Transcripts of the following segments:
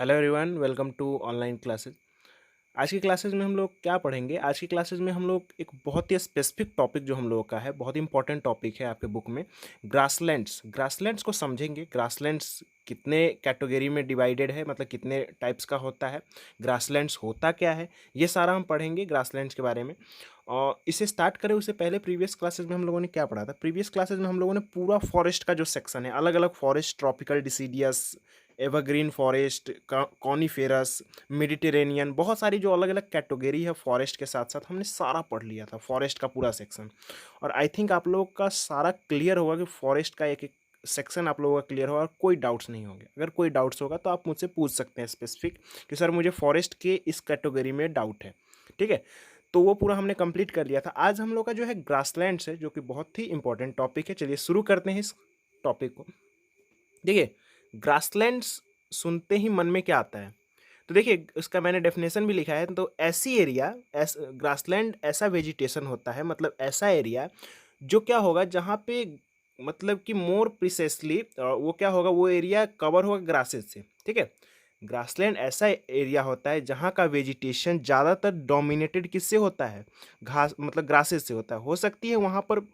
Hello everyone, welcome to online classes. आज की classes में हम लोग क्या पढ़ेंगे? आज की क्लासेस में हम लोग एक बहुत ही स्पेसिफिक टॉपिक जो हम लोगों का है, बहुत ही इंपॉर्टेंट टॉपिक है आपके बुक में, ग्रासलैंड्स। ग्रासलैंड्स को समझेंगे। ग्रासलैंड्स कितने कैटेगरी में डिवाइडेड है, मतलब कितने टाइप्स का होता है, ग्रासलैंड्स होता क्या है, ये सारा हम पढ़ेंगे ग्रासलैंड्स के बारे में। और इसे स्टार्ट करें उससे पहले प्रीवियस क्लासेस में हम लोगों ने क्या पढ़ा था? प्रीवियस क्लासेस में हम लोगों ने पूरा फॉरेस्ट का जो सेक्शन है, अलग अलग forest, tropical deciduous, evergreen forest, coniferous, Mediterranean, बहुत सारी जो अलग अलग कैटेगरी है फॉरेस्ट के साथ साथ हमने सारा पढ़ लिया था, फॉरेस्ट का पूरा सेक्शन। और आई थिंक आप लोगों का सारा क्लियर होगा कि फॉरेस्ट का एक एक सेक्शन आप लोगों का क्लियर होगा और कोई डाउट्स नहीं होंगे। अगर कोई डाउट्स होगा तो आप मुझसे पूछ सकते हैं स्पेसिफिक कि सर मुझे फॉरेस्ट के इस कैटेगरी में डाउट है। ठीक है, तो वो पूरा हमने कंप्लीट कर लिया था। आज हम लोग का जो है ग्रासलैंड्स है, जो कि बहुत ही इंपॉर्टेंट टॉपिक है। चलिए शुरू करते हैं इस टॉपिक को। देखिए, ग्रासलैंड्स सुनते ही मन में क्या आता है? तो देखिए, उसका मैंने डेफिनेशन भी लिखा है। तो ऐसी एरिया, ग्रासलैंड ऐसा वेजिटेशन होता है, मतलब ऐसा एरिया जो क्या होगा, जहाँ पे मतलब कि मोर प्रिसाइसली वो क्या होगा, वो एरिया कवर होगा ग्रासेस से। ठीक है, ग्रासलैंड ऐसा एरिया होता है जहाँ का वेजिटेशन ज़्यादातर डोमिनेटेड किससे होता है? घास, मतलब ग्रासेस से होता है। हो सकती है वहाँ पर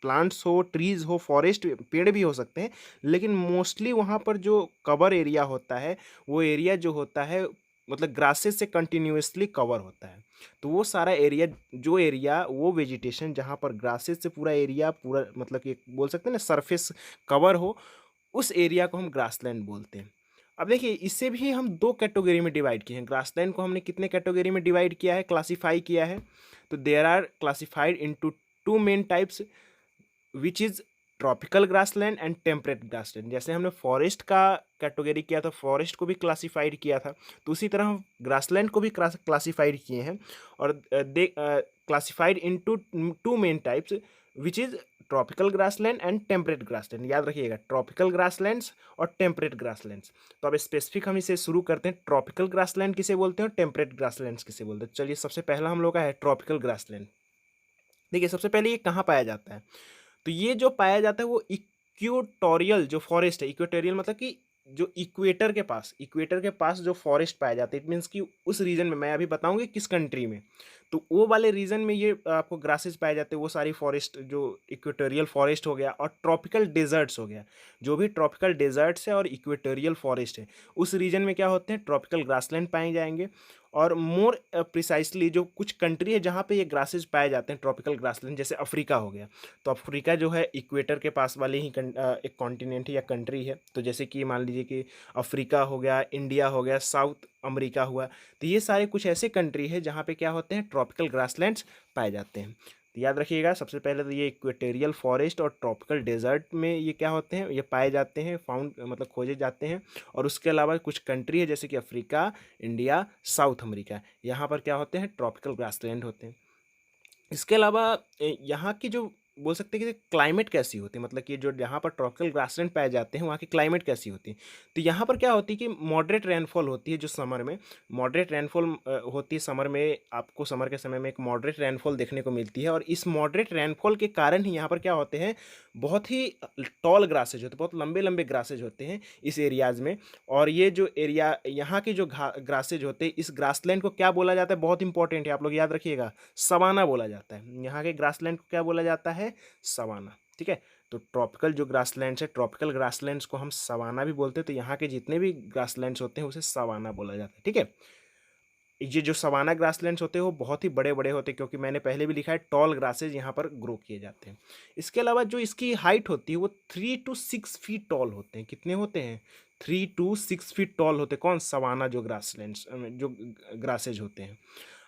प्लांट्स हो, ट्रीज हो, फॉरेस्ट, पेड़ भी हो सकते हैं, लेकिन मोस्टली वहाँ पर जो कवर एरिया होता है, वो एरिया जो होता है, मतलब ग्रासेस से कंटिन्यूअसली कवर होता है। तो वो सारा एरिया, जो एरिया, वो वेजिटेशन जहाँ पर ग्रासेस से पूरा एरिया, पूरा मतलब कि बोल सकते हैं ना सरफेस कवर हो, उस एरिया को हम ग्रासलैंड बोलते हैं। अब देखिए, इससे भी हम दो कैटेगरी में डिवाइड किए हैं। ग्रासलैंड को हमने कितने कैटेगरी में डिवाइड किया है, क्लासीफाई किया है? तो there are classified into two main types, which is tropical grassland and temperate grassland. जैसे हमने फॉरेस्ट का कैटेगरी किया था, फॉरेस्ट को भी क्लासिफाइड किया था, तो उसी तरह हम ग्रासलैंड को भी क्लासिफाइड किए हैं। और they classified into two main types, which is tropical grassland and temperate grassland. याद रखिएगा, ट्रॉपिकल ग्रासलैंड्स और टेम्परेट ग्रासलैंड्स। तो अब स्पेसिफिक हम इसे शुरू करते हैं। ट्रॉपिकल ग्रासलैंड किसे बोलते हैं और टेम्परेट ग्रासलैंड्स किसे बोलते हैं? चलिए, सबसे पहला हम लोग का है ट्रॉपिकल ग्रासलैंड। देखिए, सबसे पहले ये कहाँ पाया जाता है? तो ये जो पाया जाता है वो इक्वेटोरियल जो फॉरेस्ट है, इक्वेटोरियल मतलब कि जो इक्वेटर के पास जो फॉरेस्ट पाया जाता है, इट मीन्स कि उस रीजन में, मैं अभी बताऊंगी किस कंट्री में, तो वो वाले रीजन में ये आपको ग्रासेस पाए जाते हैं। वो सारी फॉरेस्ट जो इक्वेटोरियल फॉरेस्ट हो गया और ट्रॉपिकल डेजर्ट्स हो गया, जो भी ट्रॉपिकल डेजर्ट्स है और इक्वेटोरियल फॉरेस्ट है, उस रीजन में क्या होते हैं, ट्रॉपिकल ग्रासलैंड पाए जाएंगे। और मोर प्रिसाइसली जो कुछ कंट्री है जहाँ पे ये ग्रासेस पाए जाते हैं, ट्रॉपिकल ग्रासलैंड, जैसे अफ्रीका हो गया। तो अफ्रीका जो है इक्वेटर के पास वाले ही एक कॉन्टिनेंट है या कंट्री है। तो जैसे कि मान लीजिए कि अफ्रीका हो गया, इंडिया हो गया, साउथ अमेरिका हुआ, तो ये सारे कुछ ऐसे कंट्री है जहाँ पे क्या होते हैं, ट्रॉपिकल ग्रासलैंड्स पाए जाते हैं। तो याद रखिएगा, सबसे पहले तो ये इक्वेटेरियल फॉरेस्ट और ट्रॉपिकल डेजर्ट में ये क्या होते हैं, ये पाए जाते हैं, फाउंड मतलब खोजे जाते हैं। और उसके अलावा कुछ कंट्री है जैसे कि अफ्रीका, इंडिया, साउथ अमेरिका, यहाँ पर क्या होते हैं, ट्रॉपिकल ग्रासलैंड होते हैं। इसके अलावा यहाँ की जो बोल सकते हैं कि क्लाइमेट कैसी होती है, मतलब कि जो यहाँ पर ट्रॉपिकल ग्रासलैंड पाए जाते हैं वहाँ की क्लाइमेट कैसी होती है? तो यहाँ पर क्या होती है कि मॉडरेट रेनफॉल होती है, जो समर में मॉडरेट रेनफॉल होती है। समर में आपको, समर के समय में एक मॉडरेट रेनफॉल देखने को मिलती है। और इस मॉडरेट रेनफॉल के कारण ही यहाँ पर क्या होते हैं, बहुत ही टॉल ग्रासेज होते हैं, बहुत लंबे लंबे ग्रासेज होते हैं इस एरियाज में। और ये जो एरिया यहाँ के जो ग्रासेज होते हैं, इस ग्रासलैंड को क्या बोला जाता है, बहुत इंपॉर्टेंट है, आप लोग याद रखिएगा, सवाना बोला जाता है। यहाँ के ग्रासलैंड को क्या बोला जाता है, सवाना। ठीक है, तो ट्रॉपिकल जो ग्रासलैंड्स है, ट्रॉपिकल ग्रासलैंड्स को हम सवाना भी बोलते हैं। तो यहाँ के जितने भी ग्रासलैंड्स होते हैं उसे सवाना बोला जाता है। ठीक है, ये जो सवाना ग्रासलैंड्स होते हैं वो बहुत ही बड़े बड़े होते हैं, क्योंकि मैंने पहले भी लिखा है टॉल ग्रासेज यहाँ पर ग्रो किए जाते हैं। इसके अलावा जो इसकी हाइट होती है वो 3 to 6 फीट टॉल होते हैं। कितने होते हैं? 3 to 6 फीट टॉल होते हैं। कौन? सवाना जो ग्रासलैंड्स, जो ग्रासेज होते हैं।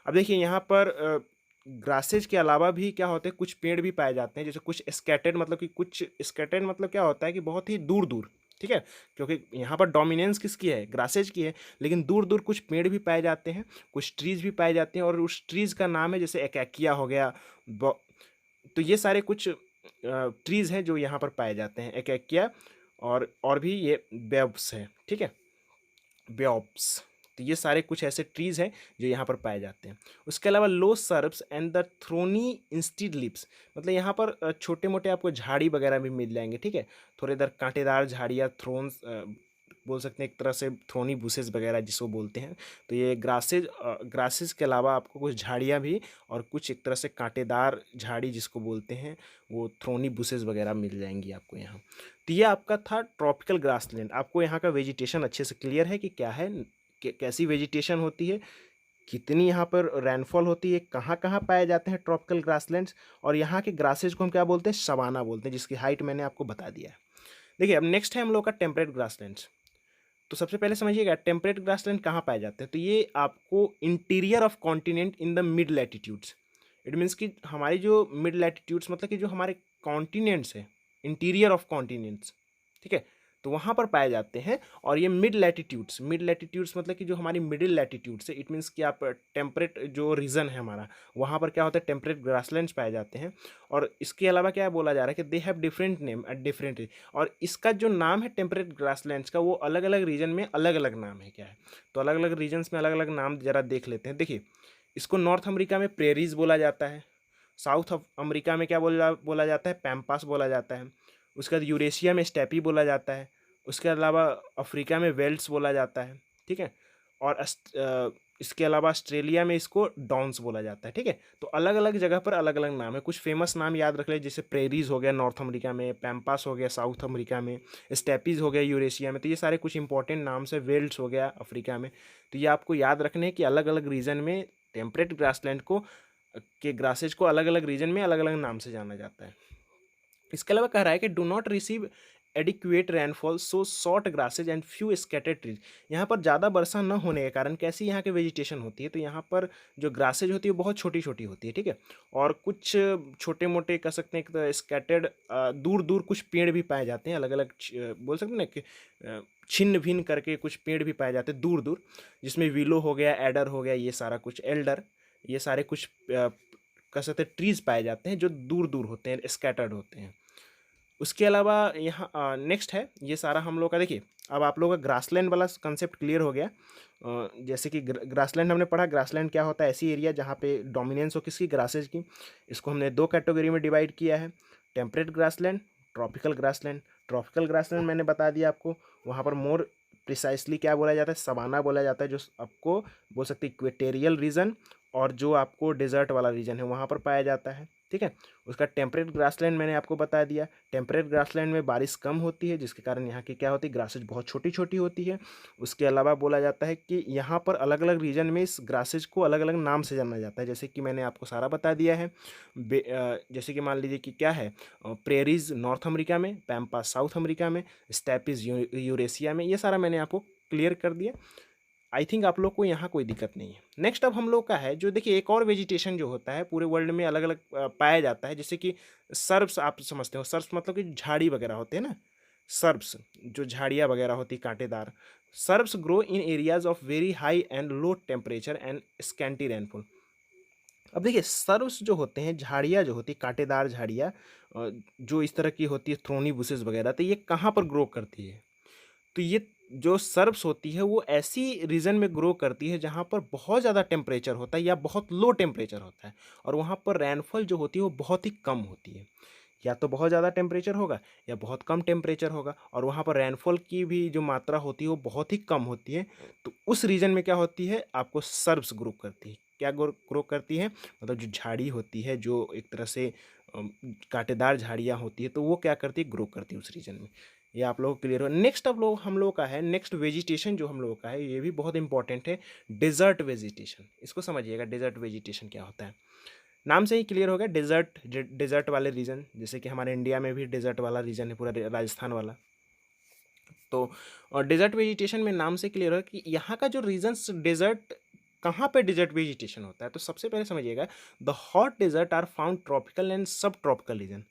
अब देखिए, यहाँ पर ग्रासेज के अलावा भी क्या होते हैं, कुछ पेड़ भी पाए जाते हैं, जैसे कुछ स्कैटर्ड, मतलब कि कुछ स्कैटर्ड मतलब क्या होता है कि बहुत ही दूर दूर। ठीक है, क्योंकि यहाँ पर डोमिनेंस किसकी है, ग्रासेज की है, लेकिन दूर दूर कुछ पेड़ भी पाए जाते हैं, कुछ ट्रीज भी पाए जाते हैं। और उस ट्रीज का नाम है जैसे एकैकिया हो गया, तो ये सारे कुछ ट्रीज हैं जो यहाँ पर पाए जाते हैं, एकैकिया। और भी ये बेब्स है। ठीक है, बेओप्स। तो ये सारे कुछ ऐसे ट्रीज हैं जो यहाँ पर पाए जाते हैं। उसके अलावा low shrubs and the thorny instead lips, मतलब यहाँ पर छोटे मोटे आपको झाड़ी वगैरह भी मिल जाएंगे। ठीक है, थोड़े इधर कांटेदार झाड़ियाँ, थ्रोन्स, बोल सकते हैं एक तरह से थ्रोनी बुशेस वगैरह जिसको बोलते हैं। तो ये ग्रासेस के अलावा आपको कुछ झाड़ियाँ भी और कुछ एक तरह से कांटेदार झाड़ी जिसको बोलते हैं वो थ्रोनी बुशेस वगैरह मिल जाएंगी आपको यहाँ। तो ये आपका था ट्रॉपिकल ग्रासलैंड। आपको यहाँ का वेजिटेशन अच्छे से क्लियर है कि क्या है, कैसी वेजिटेशन होती है, कितनी यहाँ पर रेनफॉल होती है, कहाँ कहाँ पाए जाते हैं ट्रॉपिकल ग्रासलैंड्स, और यहाँ के ग्रासेज को हम क्या बोलते हैं, सवाना बोलते हैं, जिसकी हाइट मैंने आपको बता दिया है। देखिए अब नेक्स्ट है हम लोग का टेम्परेट ग्रासलैंड्स। तो सबसे पहले समझिएगा टेम्परेट ग्रासलैंड कहाँ पाए जाते हैं। तो ये आपको interior of continent in the mid latitudes. It means कि हमारी जो मिड लैटिट्यूड्स मतलब कि जो हमारे कॉन्टिनेंट्स है, इंटीरियर ऑफ कॉन्टिनेंट्स, ठीक है, तो वहाँ पर पाए जाते हैं। और ये मिड लैटिट्यूड्स मतलब कि जो हमारी मिडिल लैटिट्यूड्स है, इट मीन्स कि आप टेम्परेट जो रीजन है हमारा, वहाँ पर क्या होता है, टेम्परेट ग्रासलैंड्स पाए जाते हैं। और इसके अलावा क्या बोला जा रहा है कि they have different name at different, और इसका जो नाम है टेम्परेट ग्रासलैंड्स का, वो अलग अलग रीजन में अलग अलग नाम है क्या है। तो अलग अलग रीजन्स में अलग अलग नाम जरा देख लेते हैं। देखिए इसको नॉर्थ अमेरिका में प्रेरीज बोला जाता है, साउथ अमेरिका में क्या बोला जाता है, पैम्पास बोला जाता है। उसके बाद यूरेशिया में स्टेपी बोला जाता है। उसके अलावा अफ्रीका में वेल्ट्स बोला जाता है, ठीक है। और इसके अलावा ऑस्ट्रेलिया में इसको डॉन्स बोला जाता है, ठीक है। तो अलग अलग जगह पर अलग अलग नाम है। कुछ फेमस नाम याद रख ले, जैसे प्रेरीज हो गया नॉर्थ अमेरिका में, पैम्पास हो गया साउथ अमेरिका में, स्टेपीज हो गया यूरेशिया में। तो ये सारे कुछ इंपॉर्टेंट नाम से, वेल्ट्स हो गया अफ्रीका में। तो ये आपको याद रखने हैं कि अलग अलग रीजन में टेम्परेट ग्रासलैंड को के ग्रासेज को अलग अलग रीजन में अलग अलग नाम से जाना जाता है। इसके अलावा कह रहा है कि do not receive adequate rainfall so short grasses and few scattered trees. यहाँ पर ज़्यादा वर्षा न होने के कारण कैसी यहाँ की वेजिटेशन होती है, तो यहाँ पर जो ग्रासेज होती है बहुत छोटी छोटी होती है, ठीक है। और कुछ छोटे मोटे कह सकते हैं तो स्कैटर्ड दूर दूर कुछ पेड़ भी पाए जाते हैं, अलग अलग बोल सकते हैं ना कि छिन्न भिन्न करके कुछ पेड़ भी पाए जाते हैं दूर दूर, जिसमें विलो हो गया, एडर हो गया, ये सारा कुछ एल्डर, ये सारे कुछ कह सकते हैं ट्रीज पाए जाते हैं जो दूर दूर होते हैं, स्कैटर्ड होते हैं। उसके अलावा यहाँ नेक्स्ट है ये सारा हम लोग का। देखिए अब आप लोगों का ग्रासलैंड वाला कंसेप्ट क्लियर हो गया। जैसे कि ग्रासलैंड हमने पढ़ा, ग्रासलैंड क्या होता है, ऐसी एरिया जहाँ पे डोमिनेंस हो किसकी, ग्रासेज की। इसको हमने दो कैटेगरी में डिवाइड किया है, temperate grassland, tropical grassland. Tropical grassland मैंने बता दिया आपको, वहाँ पर मोर प्रिसाइसली क्या बोला जाता है, सवाना बोला जाता है, जो आपको बोल सकते इक्वेटेरियल रीजन और जो आपको डेजर्ट वाला रीजन है वहाँ पर पाया जाता है, ठीक है। उसका टेम्परेट ग्रासलैंड मैंने आपको बता दिया। टेम्परेट ग्रासलैंड में बारिश कम होती है, जिसके कारण यहाँ की क्या होती है, ग्रासेज बहुत छोटी छोटी होती है। उसके अलावा बोला जाता है कि यहाँ पर अलग अलग रीजन में इस ग्रासेज को अलग अलग नाम से जाना जाता है, जैसे कि मैंने आपको सारा बता दिया है। जैसे कि मान लीजिए कि क्या है, प्रेरीज नॉर्थ अमेरिका में, पैम्पास साउथ अमेरिका में, स्टेपीज यूरेशिया में, ये सारा मैंने आपको क्लियर कर दिया। आई थिंक आप लोग को यहाँ कोई दिक्कत नहीं है। नेक्स्ट अब हम लोग का है जो, देखिए एक और वेजिटेशन जो होता है पूरे वर्ल्ड में अलग अलग पाया जाता है, जैसे कि सर्ब्स, आप समझते हो सर्ब्स मतलब कि झाड़ी वगैरह होते हैं ना, सर्ब्स जो झाड़ियाँ वगैरह होती कांटेदार। Shrubs grow in areas of very high and low temperature and scanty rainfall. अब देखिए सर्ब्स जो होते हैं, झाड़ियाँ जो होती है कांटेदार झाड़ियाँ, जो इस तरह की होती है थ्रोनी बुशेस वगैरह, तो ये कहाँ पर ग्रो करती है, तो ये जो सर्ब्स होती है वो ऐसी रीजन में ग्रो करती है जहाँ पर बहुत ज़्यादा टेम्परेचर होता है या बहुत लो टेम्परेचर होता है, और वहाँ पर रेनफॉल जो होती है वो बहुत ही कम होती है। या तो बहुत ज़्यादा टेम्परेचर होगा या बहुत कम टेम्परेचर होगा, और वहाँ पर रेनफॉल की भी जो मात्रा होती है वो बहुत ही कम होती है। तो उस रीजन में क्या होती है, आपको सर्ब्स ग्रो करती है। क्या ग्रो करती है, मतलब जो झाड़ी होती है, जो एक तरह से कांटेदार झाड़ियाँ होती है, तो वो क्या करती है, ग्रो करती है उस रीजन में। ये आप लोग क्लियर हो। नेक्स्ट हम लोग का है, नेक्स्ट वेजिटेशन जो हम लोगों का है ये भी बहुत इंपॉर्टेंट है, डेजर्ट वेजिटेशन। इसको समझिएगा, डेजर्ट वेजिटेशन क्या होता है, नाम से ही क्लियर हो गया। डेजर्ट वाले रीजन, जैसे कि हमारे इंडिया में भी डेजर्ट वाला रीजन है, पूरा राजस्थान वाला। तो डेजर्ट वेजिटेशन में नाम से क्लियर हो कि यहाँ का जो रीजन्स डेजर्ट, कहाँ पे डेजर्ट वेजिटेशन होता है। तो सबसे पहले समझिएगा, the hot desert are found tropical and subtropical region.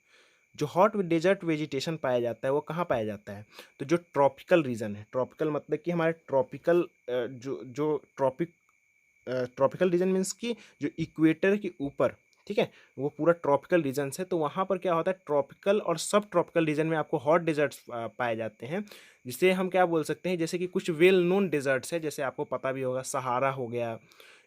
जो हॉट डेजर्ट वेजिटेशन पाया जाता है वो कहाँ पाया जाता है, तो जो ट्रॉपिकल रीजन है, ट्रॉपिकल मतलब कि हमारे ट्रॉपिकल जो जो ट्रॉपिकल रीजन मीन्स कि जो इक्वेटर के ऊपर, ठीक है, वो पूरा ट्रॉपिकल रीजन्स है। तो वहाँ पर क्या होता है, ट्रॉपिकल और सब ट्रॉपिकल रीजन में आपको हॉट डेजर्ट्स पाए जाते हैं, जिसे हम क्या बोल सकते हैं, जैसे कि कुछ वेल नोन डेजर्ट्स है, जैसे आपको पता भी होगा सहारा हो गया,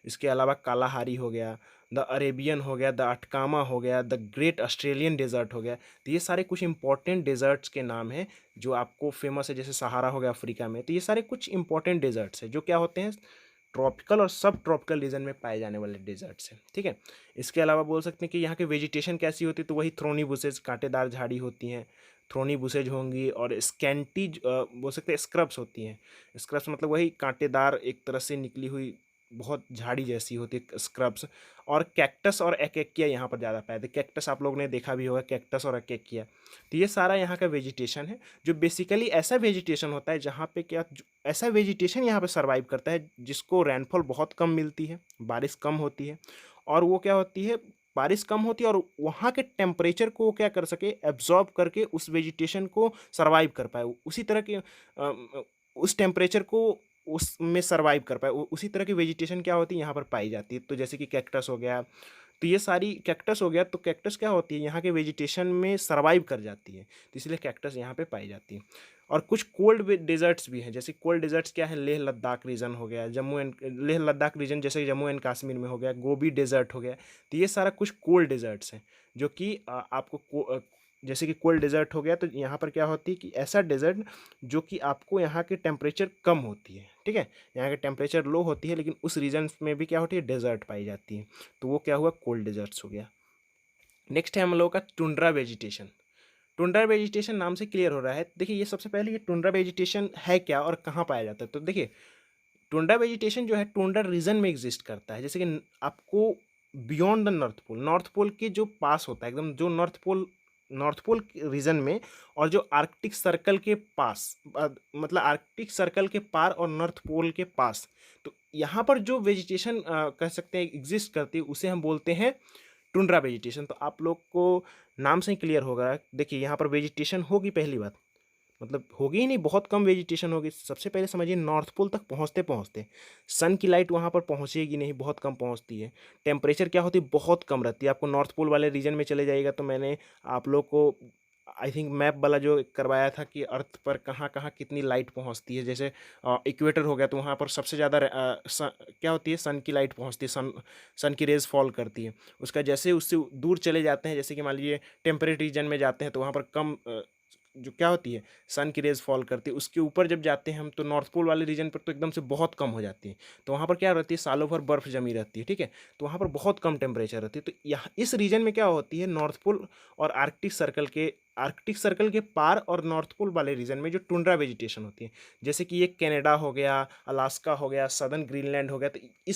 इसके अलावा कालाहारी हो गया, द अरेबियन हो गया, द अटकामा हो गया, द ग्रेट ऑस्ट्रेलियन डेजर्ट हो गया। तो ये सारे कुछ इंपॉर्टेंट डेजर्ट्स के नाम हैं जो आपको फेमस है, जैसे सहारा हो गया अफ्रीका में। तो ये सारे कुछ इंपॉर्टेंट डेजर्ट्स हैं जो क्या होते हैं, ट्रॉपिकल और सब ट्रॉपिकल रीजन में पाए जाने वाले डेजर्ट्स हैं, ठीक है। इसके अलावा बोल सकते हैं कि यहाँ की वेजिटेशन कैसी होती है, तो वही थ्रोनी बुशेज, कांटेदार झाड़ी होती हैं, थ्रोनी बुशेज होंगी, और स्कैंटी बोल सकते हैं स्क्रब्स होती हैं। स्क्रब्स मतलब वही कांटेदार एक तरह से निकली हुई बहुत झाड़ी जैसी होती है स्क्रब्स। और कैक्टस और एकेकिया यहाँ पर ज़्यादा पाए जाते। कैक्टस आप लोग ने देखा भी होगा, कैक्टस और एकेकिया। तो ये सारा यहाँ का वेजिटेशन है जो बेसिकली ऐसा वेजिटेशन होता है जहाँ पे क्या, ऐसा वेजिटेशन यहाँ पे सर्वाइव करता है जिसको रेनफॉल बहुत कम मिलती है, बारिश कम होती है, और वो क्या होती है, बारिश कम होती है और वहाँ के टेम्परेचर को क्या कर सके, एब्जॉर्ब करके उस वेजिटेशन को सर्वाइव कर पाए, उसी तरह के उस टेम्परेचर को उसमें सर्वाइव कर पाए, उसी तरह की वेजिटेशन क्या होती है यहाँ पर पाई जाती है। तो जैसे कि कैक्टस हो गया, तो ये सारी कैक्टस हो गया, तो कैक्टस क्या होती है, यहाँ के वेजिटेशन में सर्वाइव कर जाती है, तो इसलिए कैक्टस यहाँ पे पाई जाती है। और कुछ कोल्ड डेजर्ट्स भी हैं, जैसे कोल्ड डेजर्ट्स क्या है, लेह लद्दाख रीजन हो गया, लेह लद्दाख रीजन जैसे जम्मू एंड कश्मीर में हो गया, गोबी डेजर्ट हो गया। तो ये सारा कुछ कोल्ड डेजर्ट्स हैं जो कि जैसे कि कोल्ड डेजर्ट हो गया, तो यहाँ पर क्या होती है कि ऐसा डेजर्ट जो कि आपको यहाँ के टेम्परेचर कम होती है, ठीक है, यहाँ के टेम्परेचर लो होती है, लेकिन उस रीजन में भी क्या होती है, डेजर्ट पाई जाती है। तो वो क्या हुआ, कोल्ड डेजर्ट्स हो गया। नेक्स्ट है हम लोगों का टुंड्रा वेजिटेशन। टुंड्रा वेजिटेशन नाम से क्लियर हो रहा है। देखिए ये सबसे पहले ये टुंड्रा वेजिटेशन है क्या और कहाँ पाया जाता है। तो देखिए टुंड्रा वेजिटेशन जो है टुंड्रा रीजन में एग्जिस्ट करता है, जैसे कि आपको बियॉन्ड द नॉर्थ पोल के जो पास होता है, एकदम जो नॉर्थ पोल रीजन में, और जो आर्कटिक सर्कल के पास, मतलब आर्कटिक सर्कल के पार और नॉर्थ पोल के पास, तो यहाँ पर जो वेजिटेशन कह सकते हैं एग्जिस्ट करती है उसे हम बोलते हैं टुंड्रा वेजिटेशन। तो आप लोग को नाम से ही क्लियर होगा। देखिए यहाँ पर वेजिटेशन होगी, पहली बात मतलब होगी ही नहीं, बहुत कम वेजिटेशन होगी। सबसे पहले समझिए नॉर्थ पोल तक पहुँचते पहुँचते सन की लाइट वहाँ पर पहुँचेगी नहीं, बहुत कम पहुँचती है। टेम्परेचर क्या होती है, बहुत कम रहती है। आपको नॉर्थ पोल वाले रीजन में चले जाइएगा तो मैंने आप लोग को आई थिंक मैप वाला जो करवाया था कि अर्थ पर कहाँ कहाँ कितनी लाइट पहुँचती है। जैसे इक्वेटर हो गया तो वहाँ पर सबसे ज़्यादा क्या होती है, सन की लाइट पहुँचती है, सन की रेज फॉल करती है। उसका जैसे उससे दूर चले जाते हैं, जैसे कि मान लीजिए टेम्परेट रीजन में जाते हैं तो वहाँ पर कम जो क्या होती है, सन की रेज फॉल करती है। उसके ऊपर जब जाते हैं हम तो नॉर्थ पोल वाले रीजन पर तो एकदम से बहुत कम हो जाती है, तो वहाँ पर क्या रहती है, सालों भर बर्फ जमी रहती है, ठीक है। तो वहाँ पर बहुत कम टेम्परेचर रहती है। तो यहाँ इस रीजन में क्या होती है, नॉर्थ पोल और आर्कटिक सर्कल के पार और नॉर्थ पोल वाले रीजन में जो टुंड्रा वेजिटेशन होती है, जैसे कि ये कनाडा हो गया, अलास्का हो गया, सदर्न ग्रीनलैंड हो गया, तो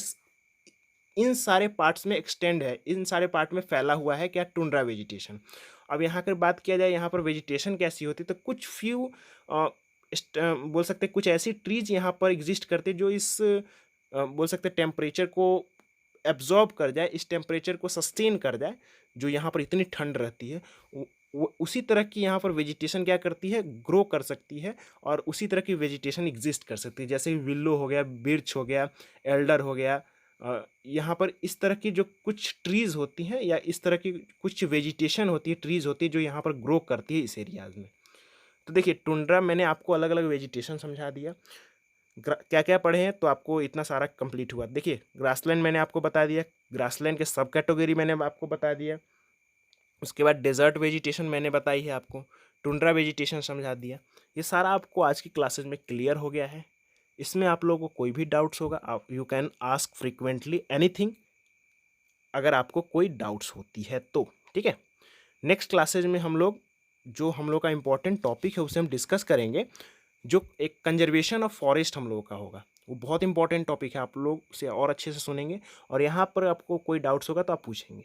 इन सारे पार्ट्स में एक्सटेंड है, इन सारे पार्ट में फैला हुआ है क्या, टुंड्रा वेजिटेशन। अब यहाँ पर बात किया जाए यहाँ पर वेजिटेशन कैसी होती है, तो कुछ फ्यू बोल सकते हैं कुछ ऐसी ट्रीज यहाँ पर एग्जिस्ट करते जो इस बोल सकते हैं टेम्परेचर को एब्जॉर्ब कर जाए, इस टेम्परेचर को सस्टेन कर जाए, जो यहाँ पर इतनी ठंड रहती है। वो उसी तरह की यहाँ पर वेजिटेशन क्या करती है, ग्रो कर सकती है, और उसी तरह की वेजिटेशन एग्जिस्ट कर सकती है। जैसे विल्लो हो गया, बिर्च हो गया, एल्डर हो गया, यहाँ पर इस तरह की जो कुछ ट्रीज़ होती हैं या इस तरह की कुछ वेजिटेशन होती है, ट्रीज़ होती है जो यहाँ पर ग्रो करती है इस एरियाज़ में। तो देखिए टुंड्रा मैंने आपको अलग अलग वेजिटेशन समझा दिया, क्या क्या पढ़े हैं तो आपको इतना सारा कंप्लीट हुआ। देखिए ग्रासलैंड मैंने आपको बता दिया, ग्रासलैंड के सब कैटेगरी मैंने आपको बता दिया। उसके बाद डेजर्ट वेजिटेशन मैंने बताई है आपको, टुंड्रा वेजिटेशन समझा दिया। ये सारा आपको आज की क्लासेस में क्लियर हो गया है। इसमें आप लोगों को कोई भी डाउट्स होगा, आप you can ask frequently anything, अगर आपको कोई डाउट्स होती है तो, ठीक है। नेक्स्ट क्लासेज में हम लोग जो हम लोग का इम्पोर्टेंट टॉपिक है उसे हम डिस्कस करेंगे, जो एक कंजर्वेशन ऑफ फॉरेस्ट हम लोगों का होगा। वो बहुत इंपॉर्टेंट टॉपिक है, आप लोग उसे और अच्छे से सुनेंगे, और यहाँ पर आपको कोई डाउट्स होगा तो आप पूछेंगे।